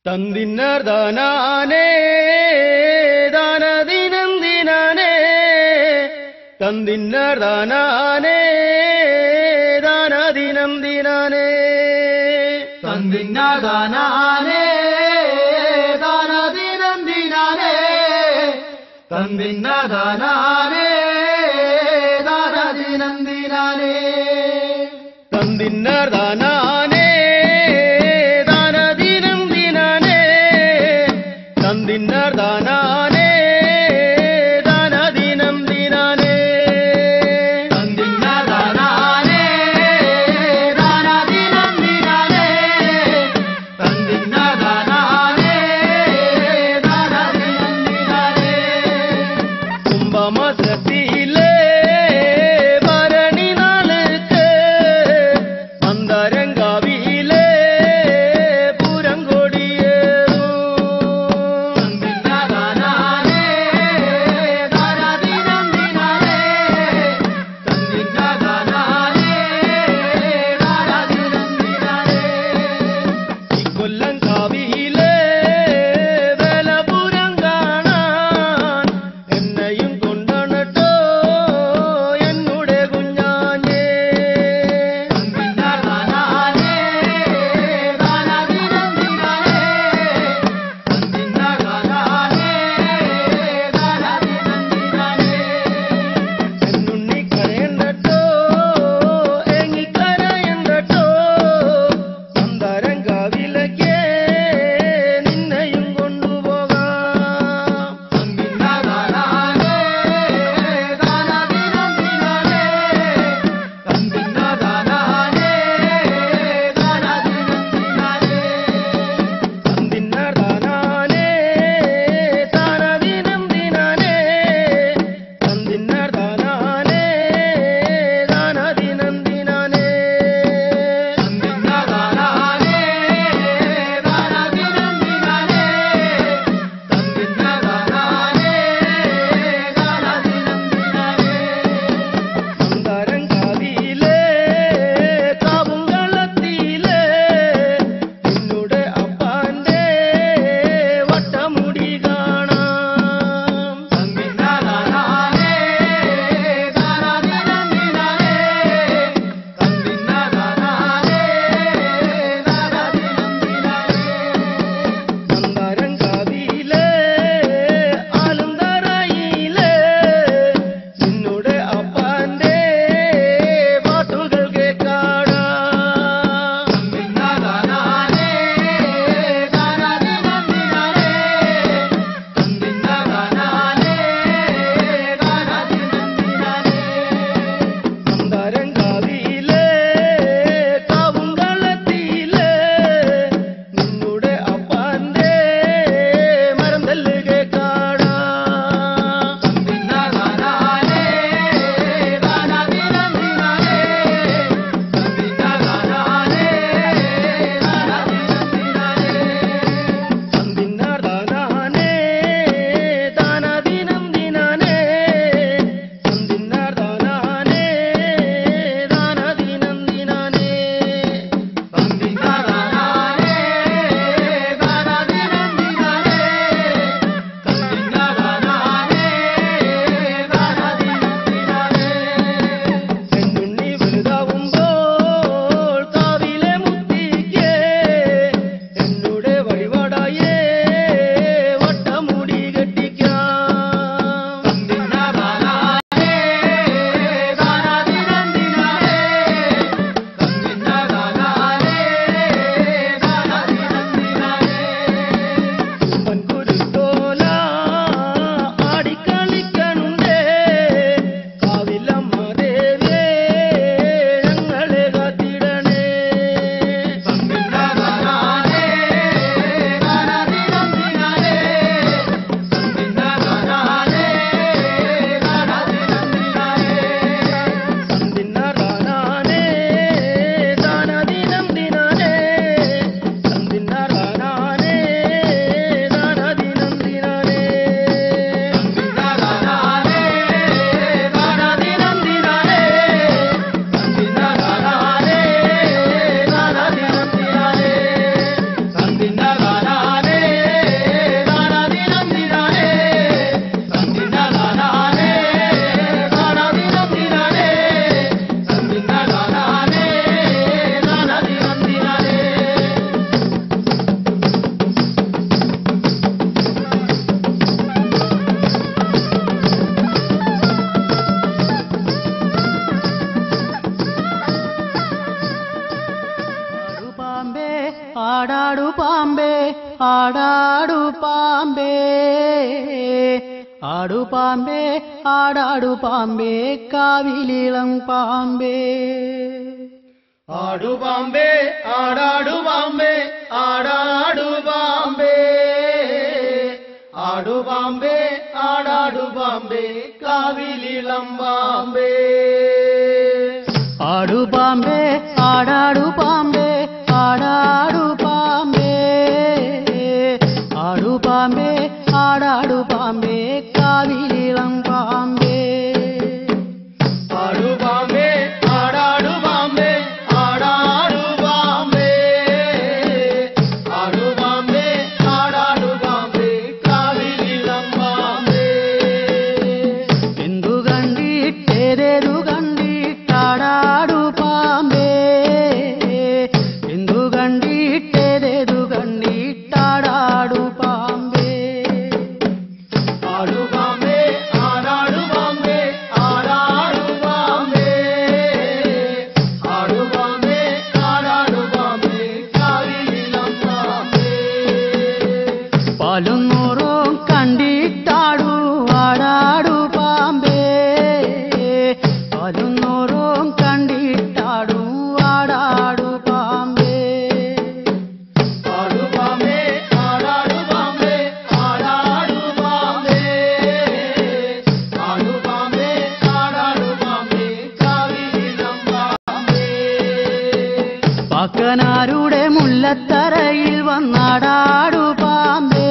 തന്തിന്നർ ദാനാനേ ദാനദിനം ദിനാനേ തന്തിന്നർ ദാനാനേ ദാനദിനം ദിനാനേ തന്തിന്നർ ദാനാനേ ദാനദിനം ദിനാനേ തന്തിന്നർ ദാനാനേ ദാനദിനം ദിനാനേ തന്തിന്നർ ദാനാനേ തന്തിന്നർ ദാനാനേ ദാനദിനം ദിനാനേ തന്തിന്നർ ദാനാനേ ദാനദിനം ദിനാനേ തന്തിന്നർ ദാനാനേ ദാനദിനം ദിനാനേ കുംഭമാസ ആടാടു പാമ്പേ ആടു പാമ്പേ ആടാടു പാമ്പേ കാവിലിളം പാമ്പേ ആടു പാമ്പേ ആടാടു പാമ്പേ ആടാടു പാമ്പേ ആടു പാമ്പേ ആടാടു പാമ്പേ കാവിലിളം പാമ്പേ ആടു പാമ്പേ ആടാടു പാമ്പേ ആടാടു പാമ്പേ ആടു പാമ്പേ ആടാടു പാമ്പേ കാവിലിളം പാമ്പേ ആടു പാമ്പേ ആടാടു പാമ്പേ ആടാടു പാമ്പേ ആടു പാമ്പേ ആടാടു പാമ്പേ കാവിലിളം പാമ്പേ എന്തു കണ്ടിട്ടേതേതു കണ്ടിട്ടാടാടു പാമ്പേ എന്തു കണ്ടിട്ടേതേതു കണ്ടിട്ടാടാടു പാമ്പേ ആടു പാമ്പേ ആടാടു പാമ്പേ ആടാടു പാമ്പേ ആടു പാമ്പേ ആടാടു പാമ്പേ കാവിലിളം പാമ്പേ പാലും നൂറും കണ്ടിട്ടാടു ആടാടു പാമ്പേ പാലും നൂറും കണ്ടിട്ടാടു ആടാടു പാമ്പേ ആടു പാമ്പേ ആടാടു പാമ്പേ ആടാടു പാമ്പേ ആടു പാമ്പേ ആടാടു പാമ്പേ കാവിലിളം പാമ്പേ പാക്കനാരുടെ മുല്ലത്തറയിൽ വന്നാടാടു പാമ്പേ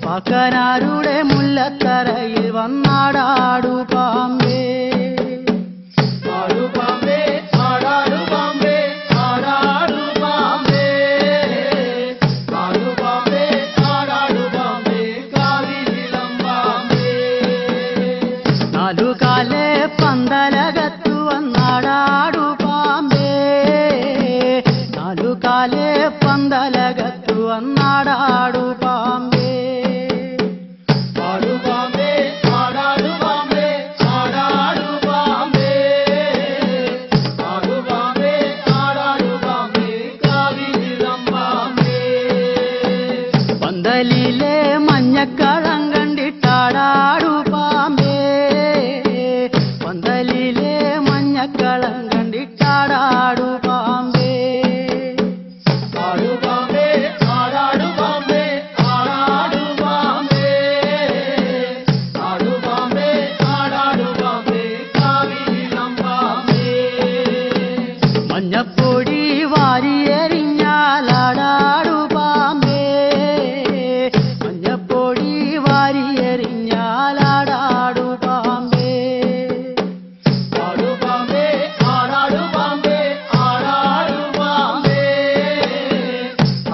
പാക്കനാരുടെ മുല്ലത്തറയിൽ വന്നാടാടു പാമ്പേ ആടു പാമ്പേ ആടാടു പാമ്പേ ആടാടു പാമ്പേ ആടു പാമ്പേ ആടാടു പാമ്പേ കാവിലിളം പാമ്പേ നാലുകാലെ പന്തലകത്തു വന്നാടാടു പാമ്പേ നാലുകാലെ പന്തലകത്തു വന്നാടാടു പാമ്പേ ആടു പാമ്പേ ആടാടു പാമ്പേ ആടാടു പാമ്പേ ആടു പാമ്പേ ആടാടു പാമ്പേ കാവിലിളം പാമ്പേ പന്തലിലെ മഞ്ഞക്കളം കണ്ടിട്ടാടാടു പാമ്പേ പന്തലിലെ മഞ്ഞക്കളം കണ്ടിട്ടാടാടു പാമ്പേ ആടു പാമ്പേ ആടാടു പാമ്പേ ആടാടു പാമ്പേ ആടു പാമ്പേ ആടാടു പാമ്പേ കാവിലിളം പാമ്പേ മഞ്ഞപ്പൊടി വാരിയെറിഞ്ഞാലാടാടു പാമ്പേ മഞ്ഞപ്പൊടി വാരിയെറിഞ്ഞാലാടാടു പാമ്പേ ആടു പാമ്പേ ആടാടു പാമ്പേ ആടാടു പാമ്പേ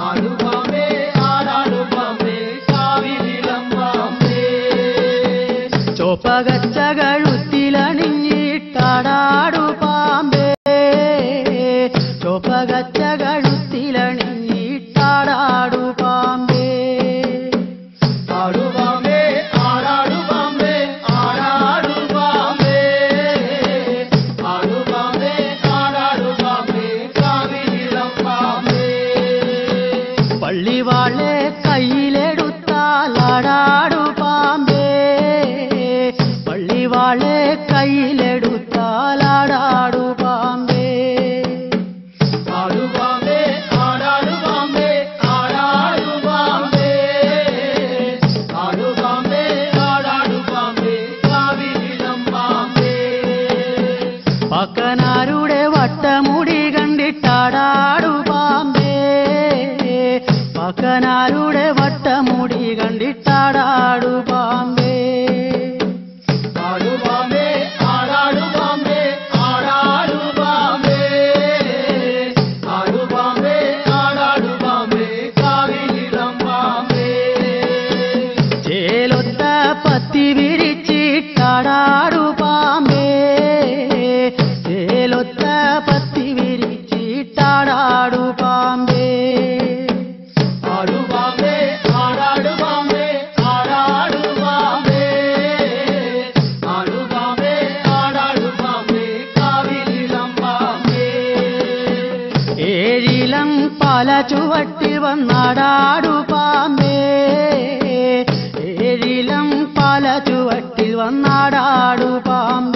ആടു പാമ്പേ ആടാടു പാമ്പേ കാവിലിളം പാമ്പേ ചോപ്പകച്ച കഴുത്തിലണിഞ്ഞിട്ടാടാടു പാമ്പേ ചോപ്പകച്ച കഴുത്തിലണിഞ്ഞിട്ടാടാടു പാമ്പേ ആടു പാമ്പേ ആടാടു പാമ്പേ ആടാടു പാമ്പേ ആടു പാമ്പേ ആടാടു പാമ്പേ കാവിലിളം പാമ്പേ പള്ളിവാളെ കയ്യിലെടുത്താലാടാടു പാമ്പേ പള്ളിവാളെ കയ്യിലെടുത്താലാടാടു പാമ്പേ ആടു പാമ്പേ ആടാടു പാമ്പേ ആടാടു പാമ്പേ ആടു പാമ്പേ ആടാടു പാമ്പേ കാവിലിളം പാമ്പേ പാക്കനാരുടെ വട്ടമുടി കണ്ടിട്ടാടാടു പാമ്പേ പാക്കനാരുടെ വട്ടമുടി കണ്ടിട്ടാടാടു പാമ്പേ ആടു പാമ്പേ ആടാടു പാമ്പേ ആടാടു പാമ്പേ ആടു പാമ്പേ ആടാടു പാമ്പേ കാവിലിളം പാമ്പേ ചേലൊത്ത പത്തി വിരിച്ചിട്ടാടാടു പാമ്പേ ചേലൊത്ത പത്തി വിരിച്ചിട്ടാടാടു പാമ്പേ ആടു പാമ്പേ ആടാടു പാമ്പേ ആടാടു പാമ്പേ ആടു പാമ്പേ ആടാടു പാമ്പേ കാവിലിളം പാമ്പേ ഏഴിലം പാല ചുവട്ടിൽ വന്നാടാടു പാമ്പേ ഏഴിലം പാല ചുവട്ടിൽ വന്നാടാടു പാമ്പേ